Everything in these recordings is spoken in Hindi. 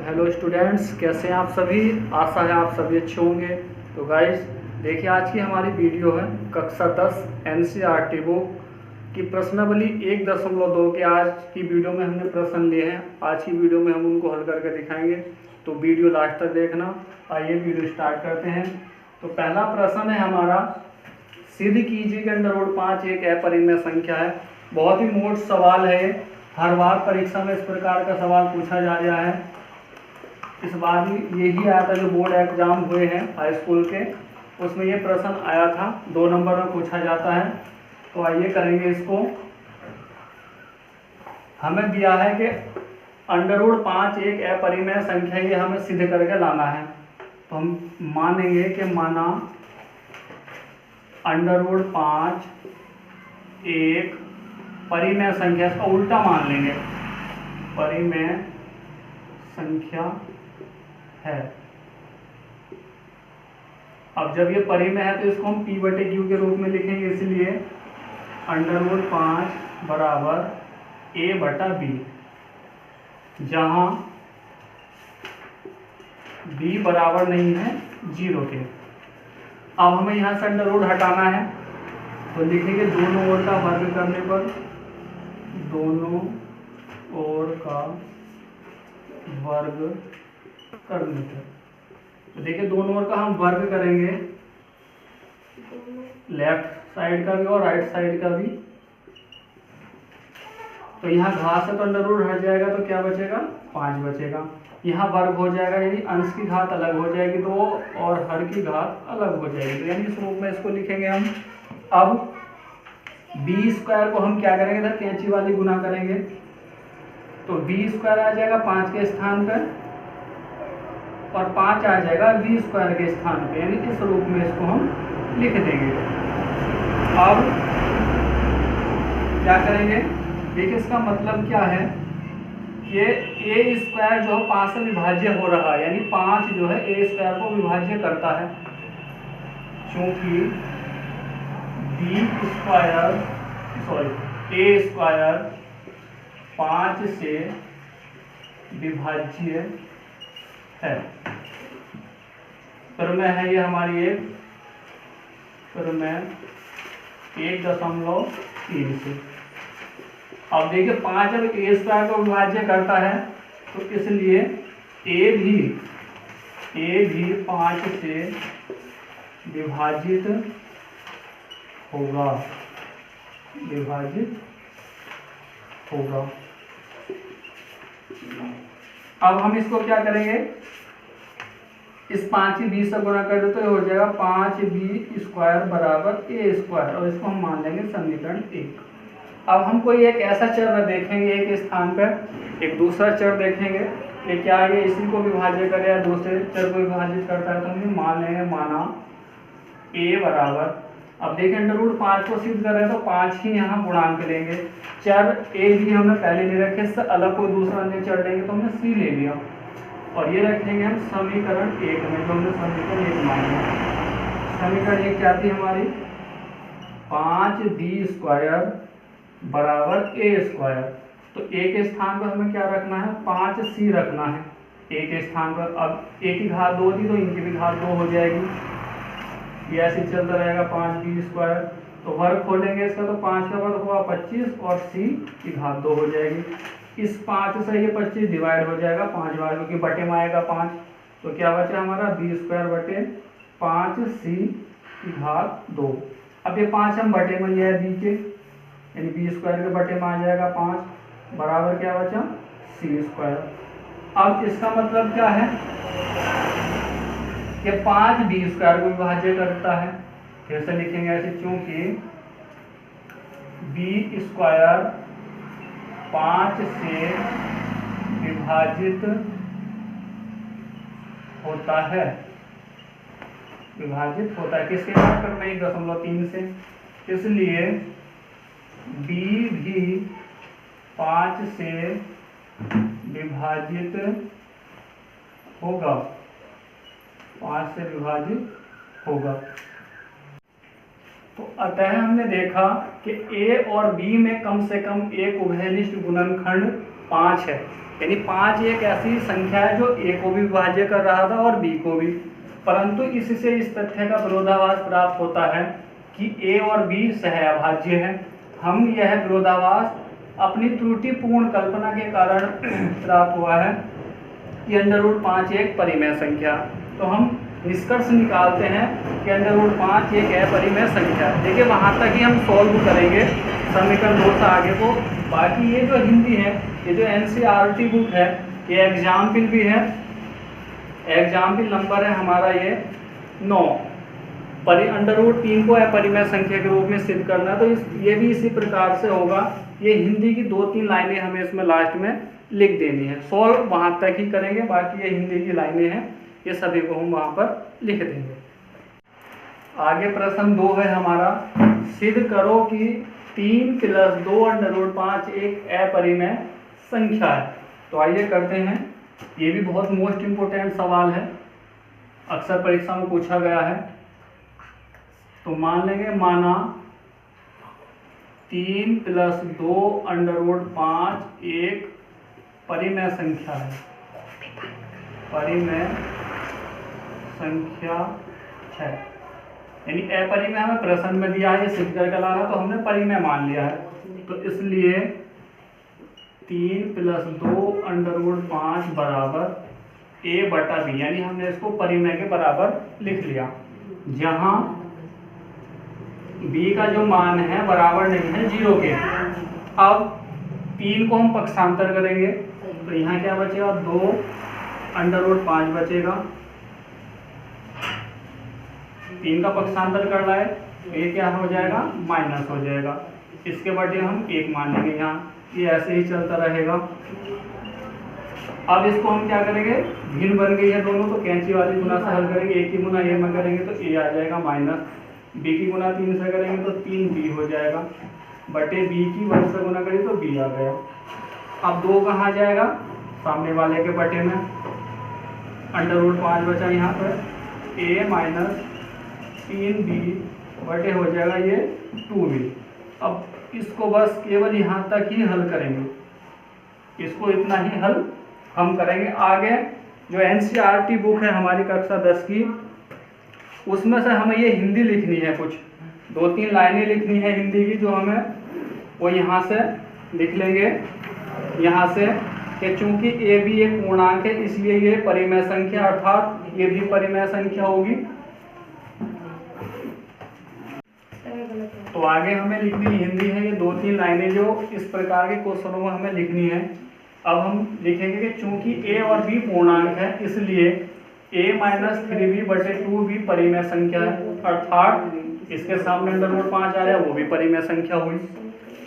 हेलो स्टूडेंट्स, कैसे हैं आप सभी। आशा है आप सभी अच्छे होंगे। तो गाइस देखिए, आज की हमारी वीडियो है कक्षा 10 एनसीईआरटी बुक की प्रश्नावली 1.2 के। आज की वीडियो में हमने प्रश्न लिए हैं। आज की वीडियो में हम उनको हल करके दिखाएंगे, तो वीडियो लास्ट तक देखना। आइए वीडियो स्टार्ट करते हैं। तो पहला प्रश्न है हमारा, सिद्ध कीजिए कि √5 एक अपरिमेय संख्या है। बहुत ही मोट सवाल है, हर बार परीक्षा में इस प्रकार का सवाल पूछा जा रहा है। इस बार भी यही आया था, जो बोर्ड एग्जाम हुए हैं हाई स्कूल के, उसमें ये प्रश्न आया था, 2 नंबर में पूछा जाता है। तो आइए करेंगे इसको। हमें दिया है कि √5 एक अपरिमेय संख्या, ये हमें सिद्ध करके लाना है। तो हम मानेंगे कि माना √5 एक परिमेय संख्या, इसका उल्टा मान लेंगे, परिमेय संख्या है। अब जब ये परिमेय है तो इसको हम P/Q के रूप में लिखेंगे, इसलिए √5 बराबर A/B, जहां B बराबर नहीं है 0 के। अब हमें यहाँ से अंडर रूट हटाना है, तो लिखेंगे दोनों ओर का वर्ग करने पर, दोनों ओर का वर्ग करने पर। तो देखिए दोनों ओर का हम वर्ग करेंगे, लेफ्ट साइड का भी और राइट साइड का भी। तो यहाँ घात से तो अंडर रूट हट जाएगा, तो क्या बचेगा, 5 बचेगा। यहाँ वर्ग हो जाएगा, यानी अंश की घात अलग हो जाएगी 2 और हर की घात अलग हो जाएगी। तो यानी इस रूप में इसको लिखेंगे हम। अब B² को हम क्या करेंगे, इधर कैंची वाली गुना करेंगे, तो B² आ जाएगा 5 के स्थान पर और 5 आ जाएगा B² के स्थान पे, यानी इस रूप में इसको हम लिख देंगे। अब क्या करेंगे, देखिए इसका मतलब क्या है, ये A² जो 5 से विभाज्य हो रहा है, यानी 5 जो है A² को विभाज्य करता है, क्योंकि A² 5 से विभाज्य है। प्रमेय है ये हमारी एक प्रमेय 1.3 से। अब देखिए 5 जब A² को विभाज्य करता है, तो इसलिए A भी 5 से विभाजित होगा, अब हम इसको क्या करेंगे, इस 5 की B से गुणा कर दे तो हो जाएगा 5B² बराबर A², और इसको हम मान लेंगे समीकरण 1। अब हम कोई एक ऐसा चर देखेंगे एक स्थान पर, एक दूसरा चर देखेंगे कि क्या ये इसी को विभाज्य करे या दूसरे चर को विभाजित करता है, तो हम मान लेंगे, माना A बराबर, अब देखिए √5 को सिद्ध कर रहे हैं तो 5 ही यहाँ गुणांक लेंगे। चर A भी हमने पहले ले रखे, इससे अलग कोई दूसरा अन्य चर लेंगे तो हमने C ले लिया, और ये रखेंगे हम समीकरण 1 में, जो हमने समीकरण 1 माना। समीकरण 1 क्या थी हमारी, 5B² बराबर A²। तो A के स्थान पर हमें क्या रखना है, 5C रखना है A के स्थान पर। अब A की घात 2 थी तो इनकी भी घात 2 हो जाएगी, ये ऐसे चलता रहेगा 5B²। तो वर्ग खोलेंगे इसका, तो 5 का वर्ग हुआ 25 और C की घात 2 हो जाएगी। इस 5 से ये 25 डिवाइड हो जाएगा 5 बार, क्योंकि बटे में आएगा 5, तो क्या बचा हमारा B² बटे 5C की घात 2। अब ये 5 हम बटे में लिया है B के, यानी B² के बटे में आ जाएगा 5, बराबर क्या बचा, C²। अब इसका मतलब क्या है कि 5 B² को विभाज्य करता है। फिर से लिखेंगे ऐसे, चूंकि B² 5 से विभाजित होता है, किसके साथ, करना 1.3 से, इसलिए B भी 5 से विभाजित होगा, 5 से विभाजित होगा। तो अतः हमने देखा कि A और B में कम से कम एक उभयनिष्ठ गुणनखंड 5 है। यानी 5 एक ऐसी संख्या है जो ए को भी विभाज्य कर रहा था और बी को भी, परंतु इससे इस तथ्य का विरोधाभास प्राप्त होता है कि ए और बी सहअभाज्य है। हम यह विरोधाभास अपनी त्रुटिपूर्ण कल्पना के कारण प्राप्त हुआ है कि √5 एक परिमेय संख्या। तो हम निष्कर्ष निकालते हैं कि √5 एक अपरिमेय संख्या है। देखिए वहाँ तक ही हम सॉल्व करेंगे समीकरण 2 से आगे को। बाकी ये जो हिंदी है, ये जो NCERT बुक है, ये एग्जाम्पल भी है, एग्जाम्पल नंबर है हमारा ये 9। √3 को अपरिमेय संख्या के रूप में सिद्ध करना है। तो ये भी इसी प्रकार से होगा। ये हिंदी की 2-3 लाइनें हमें इसमें लास्ट में लिख देनी है। सॉल्व वहाँ तक ही करेंगे, बाकी ये हिंदी की लाइनें हैं, ये सभी को हम वहाँ पर लिख देंगे। आगे प्रश्न 2 है हमारा, सिद्ध करो कि 3 + 2 √5 एक अपरिमेय संख्या है। तो आइए करते हैं। ये भी बहुत मोस्ट इम्पोर्टेंट सवाल है, अक्सर परीक्षा में पूछा गया है। तो मान लेंगे, माना 3 + 2 √5 एक परिमेय संख्या है, परिमेय संख्या है। यानी अपरिमेय हमें प्रश्न में दिया है, ये सिद्ध करके लाना, तो हमने परिमेय मान लिया है। तो इसलिए 3 + 2 √5 बराबर a/b, यानी हमने इसको परिमेय के बराबर लिख लिया, जहां b का जो मान है बराबर नहीं है 0 के। अब 3 को हम पक्षांतर करेंगे, तो यहाँ क्या बचेगा, 2 √5 बचेगा। 3 का पक्षांतर कर रहा है, तो ये क्या हो जाएगा, माइनस हो जाएगा। इसके बटे हम 1 मान लेंगे यहाँ, ये ऐसे ही चलता रहेगा। अब इसको हम क्या करेंगे, भिन्न बन गई है दोनों, तो कैंची वाली गुना से हल करेंगे। a की गुना a में करेंगे तो a आ जाएगा माइनस, b की गुना 3 से करेंगे तो 3b हो जाएगा, बटे b की 1 से गुना करेंगे तो b आ गया। अब 2 कहाँ जाएगा, सामने वाले के बटे में, √5 बचा यहाँ पर, a - 3b बटे हो जाएगा ये 2b। अब इसको बस केवल यहाँ तक ही हल करेंगे, इसको इतना ही हल हम करेंगे। आगे जो NCERT बुक है हमारी कक्षा 10 की, उसमें से हमें ये हिंदी लिखनी है, कुछ 2-3 लाइनें लिखनी है हिंदी की, जो हमें वो यहाँ से लिख लेंगे, यहाँ से कि चूंकि a भी एक पूर्णांक है, इसलिए ये परिमेय संख्या, अर्थात ये भी परिमेय संख्या होगी। तो आगे हमें लिखनी हिंदी है ये 2-3 लाइनें, जो इस प्रकार के क्वेश्चनों में हमें लिखनी है। अब हम लिखेंगे कि चूंकि a और b पूर्णांक है, इसलिए a - 3b बटे 2b परिमेय संख्या है, अर्थात इसके सामने √5 आया, वो भी परिमेय संख्या हुई।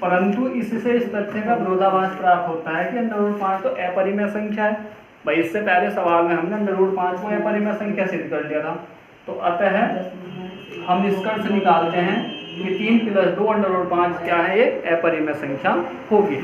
परंतु इससे इस तथ्य का विरोधाभास प्राप्त होता है कि √5 तो अपरिमेय संख्या है। भाई इससे पहले सवाल में हमने √5 को अपरिमेय संख्या सिद्ध कर लिया था। तो अतः हम निष्कर्ष निकालते हैं कि 3 + 2 √5 क्या है, एक अपरिमेय संख्या होगी।